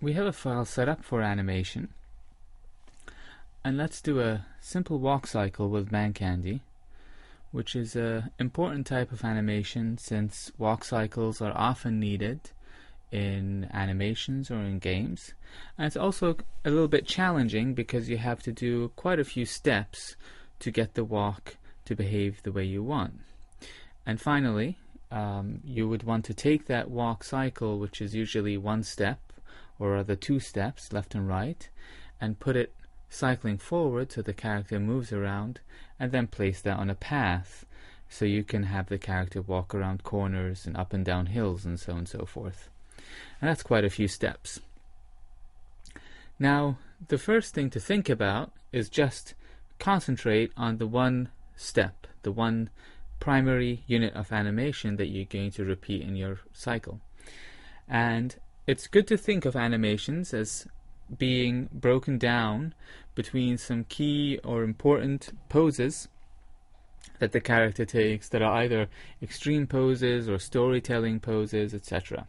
we have a file set up for animation, and let's do a simple walk cycle with ManCandy, which is an important type of animation since walk cycles are often needed in animations or in games. And it's also a little bit challenging because you have to do quite a few steps to get the walk to behave the way you want. And finally, you would want to take that walk cycle, which is usually one step or other two steps, left and right, and put it cycling forward so the character moves around, and then place that on a path so you can have the character walk around corners and up and down hills and so on and so forth. And that's quite a few steps. Now, the first thing to think about is just concentrate on the one step, the one primary unit of animation that you're going to repeat in your cycle. And it's good to think of animations as being broken down between some key or important poses that the character takes that are either extreme poses or storytelling poses, etc.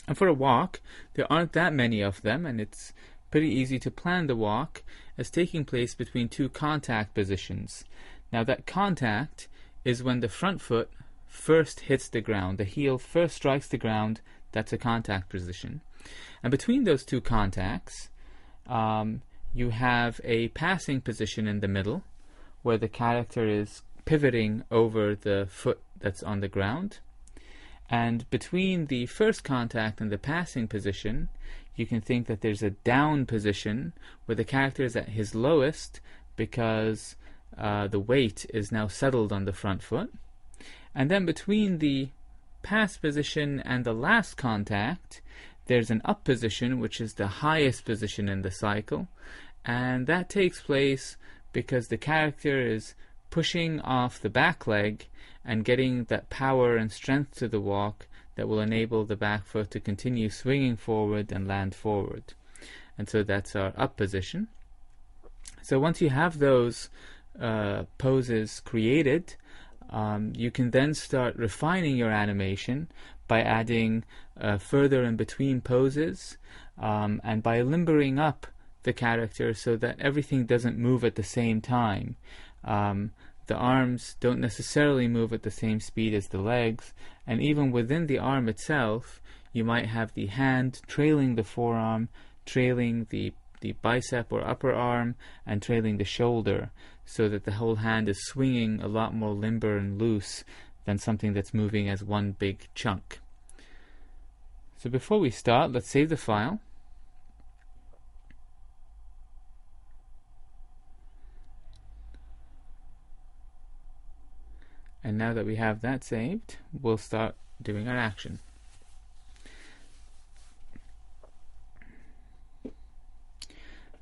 And for a walk, there aren't that many of them, and it's pretty easy to plan the walk as taking place between two contact positions. Now that contact is when the front foot first hits the ground, the heel first strikes the ground. That's a contact position. And between those two contacts, you have a passing position in the middle where the character is pivoting over the foot that's on the ground. And between the first contact and the passing position, you can think that there's a down position where the character is at his lowest because the weight is now settled on the front foot. And then between the pass position and the last contact, there's an up position, which is the highest position in the cycle, and that takes place because the character is pushing off the back leg and getting that power and strength to the walk that will enable the back foot to continue swinging forward and land forward. And so that's our up position. So once you have those poses created, you can then start refining your animation by adding further in between poses and by limbering up the character so that everything doesn't move at the same time. The arms don't necessarily move at the same speed as the legs, and even within the arm itself you might have the hand trailing the forearm, trailing the bicep or upper arm, and trailing the shoulder, so that the whole hand is swinging a lot more limber and loose than something that's moving as one big chunk. So before we start, let's save the file. And now that we have that saved, we'll start doing our action.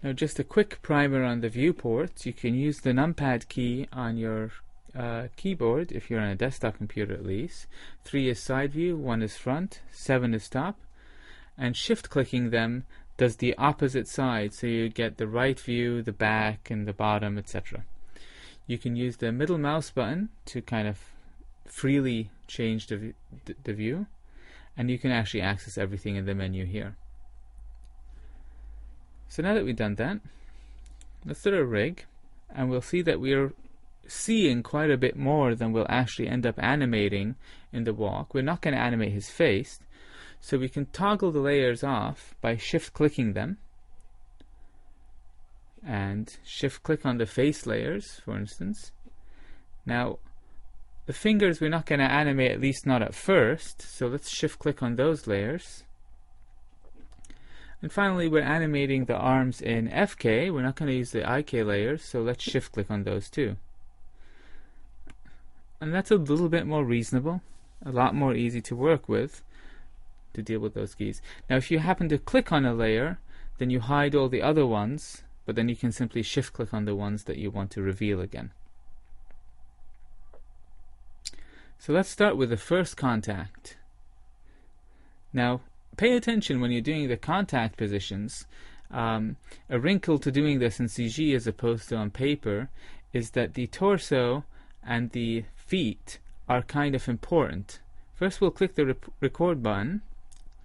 Now, just a quick primer on the viewports. You can use the numpad key on your keyboard if you're on a desktop computer at least. 3 is side view, 1 is front, 7 is top, and shift clicking them does the opposite side, so you get the right view, the back, and the bottom, etc. You can use the middle mouse button to kind of freely change the view, and you can actually access everything in the menu here. So now that we've done that, let's do a rig, and we'll see that we're seeing quite a bit more than we'll actually end up animating in the walk. We're not going to animate his face, so we can toggle the layers off by shift clicking them, and shift click on the face layers, for instance. Now the fingers we're not going to animate, at least not at first, so let's shift click on those layers. And finally, we're animating the arms in FK. We're not going to use the IK layers, so let's shift click on those too. And that's a little bit more reasonable, a lot more easy to work with, to deal with those keys. Now if you happen to click on a layer, then you hide all the other ones, but then you can simply shift click on the ones that you want to reveal again. So let's start with the first contact. Now pay attention when you're doing the contact positions. A wrinkle to doing this in CG as opposed to on paper is that the torso and the feet are kind of important. First we'll click the record button,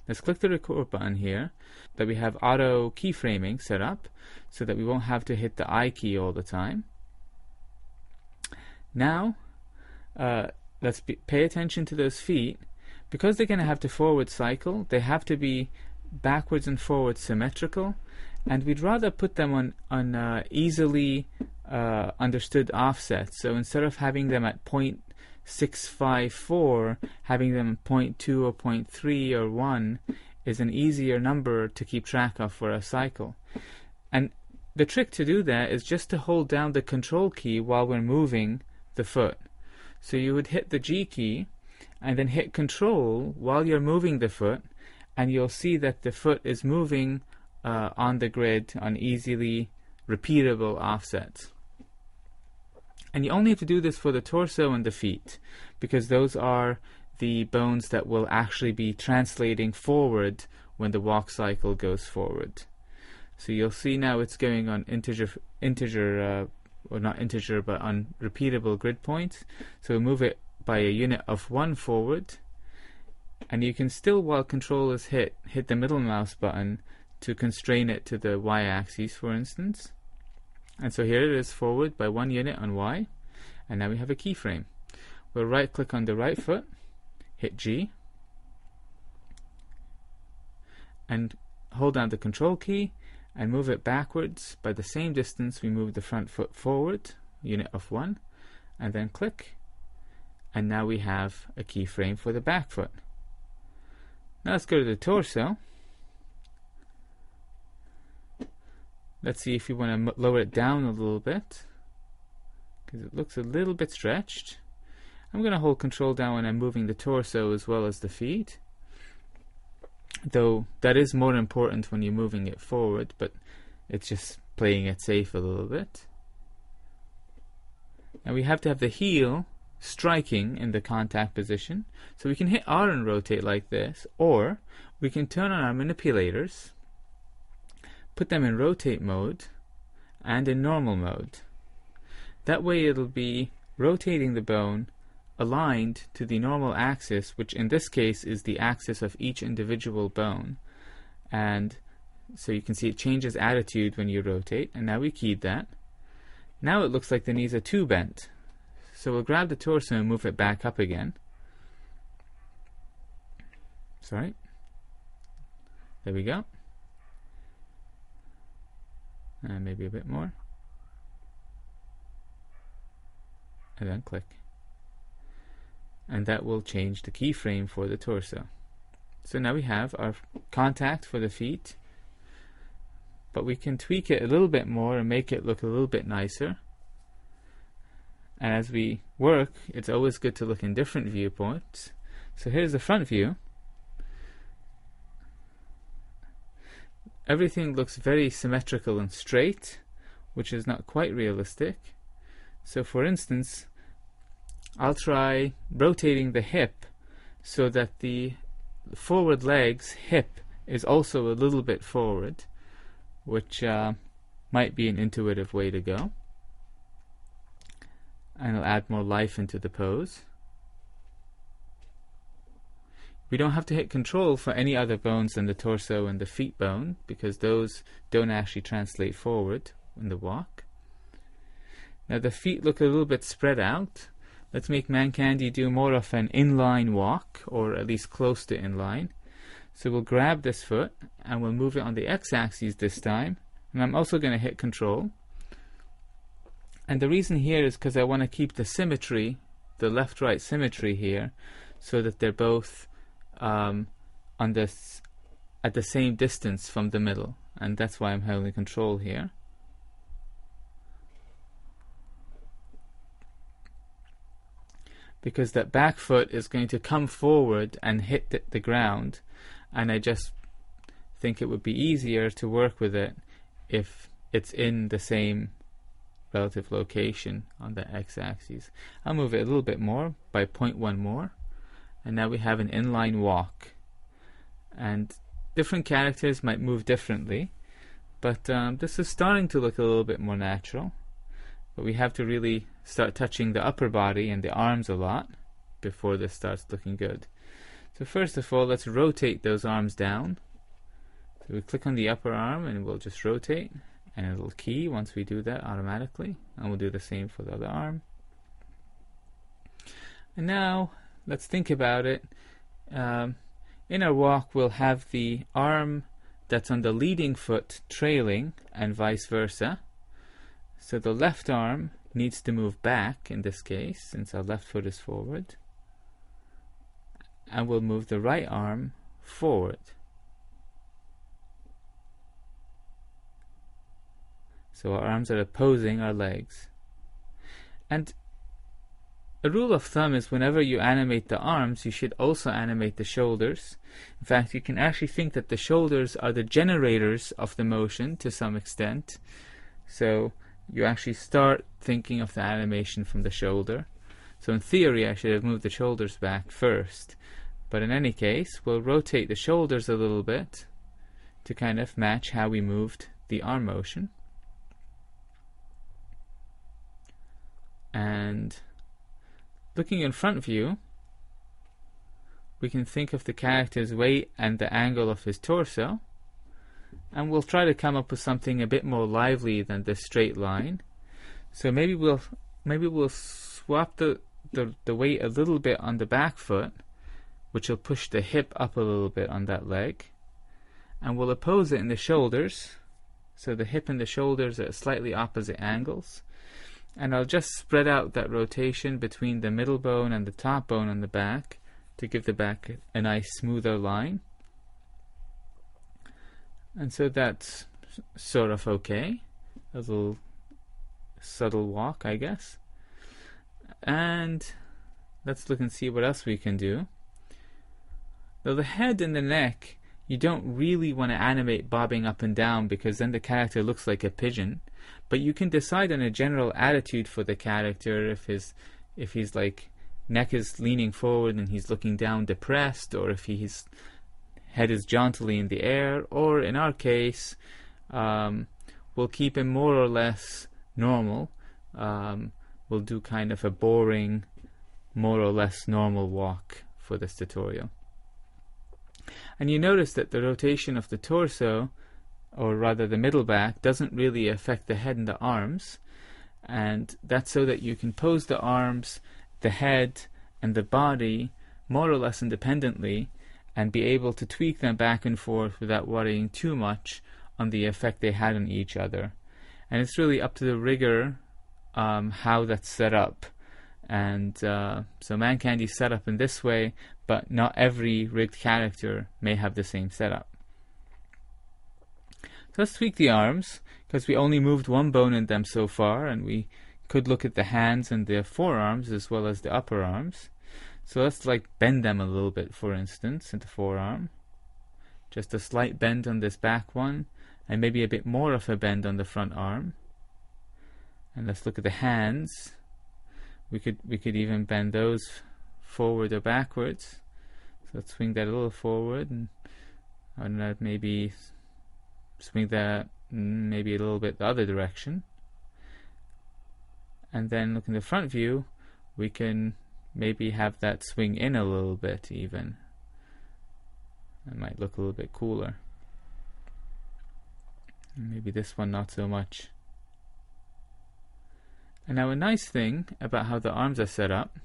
Let's click the record button here, that we have auto keyframing set up so that we won't have to hit the I key all the time. Now, let's pay attention to those feet. Because they're going to have to forward cycle, they have to be backwards and forwards symmetrical, and we'd rather put them on easily understood offsets. So instead of having them at 0.654, having them 0.2 or 0.3 or 1 is an easier number to keep track of for a cycle. And the trick to do that is just to hold down the control key while we're moving the foot. So you would hit the G key and then hit control while you're moving the foot, and you'll see that the foot is moving on the grid on easily repeatable offsets. And you only have to do this for the torso and the feet, because those are the bones that will actually be translating forward when the walk cycle goes forward. So you'll see now it's going on or not integer, but on repeatable grid points. So we'll move it by a unit of 1 forward, and you can still, while control is hit the middle mouse button to constrain it to the y-axis, for instance. And so here it is forward by 1 unit on y, and now we have a keyframe. We'll right click on the right foot, hit G, and hold down the control key and move it backwards by the same distance we move the front foot forward, unit of 1, and then click, and now we have a keyframe for the back foot. Now let's go to the torso. Let's see if you want to lower it down a little bit, because it looks a little bit stretched. I'm going to hold control down when I'm moving the torso as well as the feet, though that is more important when you're moving it forward, but it's just playing it safe a little bit. Now we have to have the heel striking in the contact position, so we can hit R and rotate like this, or we can turn on our manipulators, put them in rotate mode and in normal mode. That way it'll be rotating the bone aligned to the normal axis, which in this case is the axis of each individual bone. And so you can see it changes attitude when you rotate, and now we keyed that. Now it looks like the knees are too bent. So we'll grab the torso and move it back up again. Sorry. There we go. And maybe a bit more. And then click. And that will change the keyframe for the torso. So now we have our contact for the feet, but we can tweak it a little bit more and make it look a little bit nicer. And as we work, it's always good to look in different viewpoints. So here's the front view. Everything looks very symmetrical and straight, which is not quite realistic. So for instance, I'll try rotating the hip so that the forward leg's hip is also a little bit forward, which might be an intuitive way to go. And it'll add more life into the pose. We don't have to hit control for any other bones than the torso and the feet bone, because those don't actually translate forward in the walk. Now the feet look a little bit spread out. Let's make Mancandy do more of an inline walk, or at least close to inline. So we'll grab this foot and we'll move it on the x-axis this time, and I'm also going to hit control. And the reason here is because I want to keep the symmetry, the left-right symmetry here, so that they're both at the same distance from the middle, and that's why I'm holding control here. Because that back foot is going to come forward and hit the ground, and I just think it would be easier to work with it if it's in the same relative location on the x-axis. I'll move it a little bit more by 0.1 more, and now we have an inline walk. And different characters might move differently, but this is starting to look a little bit more natural. But we have to really start touching the upper body and the arms a lot before this starts looking good. So first of all, let's rotate those arms down. So we click on the upper arm and we'll just rotate, and it'll key once we do that automatically, and we'll do the same for the other arm. And now let's think about it. In our walk, we'll have the arm that's on the leading foot trailing, and vice versa. So the left arm needs to move back in this case, since our left foot is forward, and we'll move the right arm forward. So our arms are opposing our legs. And a rule of thumb is whenever you animate the arms, you should also animate the shoulders. In fact, you can actually think that the shoulders are the generators of the motion to some extent. So you actually start thinking of the animation from the shoulder. So in theory, I should have moved the shoulders back first. But in any case, we'll rotate the shoulders a little bit to kind of match how we moved the arm motion. And looking in front view, we can think of the character's weight and the angle of his torso, and we'll try to come up with something a bit more lively than this straight line. So maybe we'll swap the weight a little bit on the back foot, which will push the hip up a little bit on that leg, and we'll oppose it in the shoulders. So the hip and the shoulders are at slightly opposite angles. And I'll just spread out that rotation between the middle bone and the top bone on the back to give the back a nice smoother line. And so that's sort of okay. A little subtle walk, I guess. And let's look and see what else we can do. Now the head and the neck, you don't really want to animate bobbing up and down, because then the character looks like a pigeon. But you can decide on a general attitude for the character, if he's like neck is leaning forward and he's looking down depressed, or if his head is jauntily in the air, or in our case, we'll keep him more or less normal. We'll do kind of a boring, more or less normal walk for this tutorial. And you notice that the rotation of the torso, or rather the middle back, doesn't really affect the head and the arms. And that's so that you can pose the arms, the head, and the body more or less independently, and be able to tweak them back and forth without worrying too much on the effect they had on each other. And it's really up to the rigger how that's set up. And so Mancandy's set up in this way, but not every rigged character may have the same setup. So let's tweak the arms, because we only moved one bone in them so far, and we could look at the hands and the forearms as well as the upper arms. So let's like bend them a little bit, for instance, in the forearm. Just a slight bend on this back one, and maybe a bit more of a bend on the front arm. And let's look at the hands. We could even bend those forward or backwards. So let's swing that a little forward, and I don't know, maybe swing that maybe a little bit the other direction. And then look in the front view, we can maybe have that swing in a little bit even. It might look a little bit cooler. And maybe this one not so much. And now a nice thing about how the arms are set up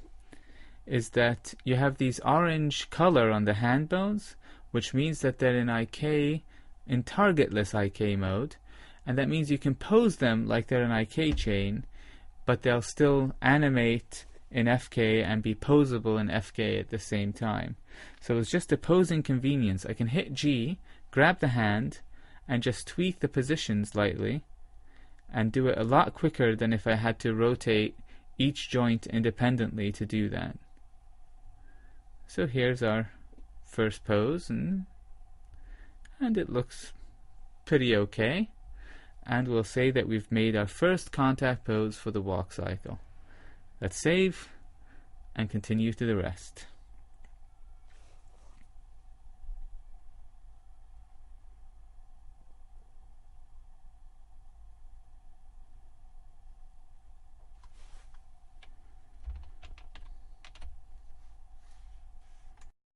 is that you have these orange color on the hand bones, which means that they're in IK, in targetless IK mode, and that means you can pose them like they're an IK chain, but they'll still animate in FK and be posable in FK at the same time. So it's just a posing convenience. I can hit G, grab the hand, and just tweak the position slightly, and do it a lot quicker than if I had to rotate each joint independently to do that. So here's our first pose, and it looks pretty okay. And we'll say that we've made our first contact pose for the walk cycle. Let's save and continue to the rest.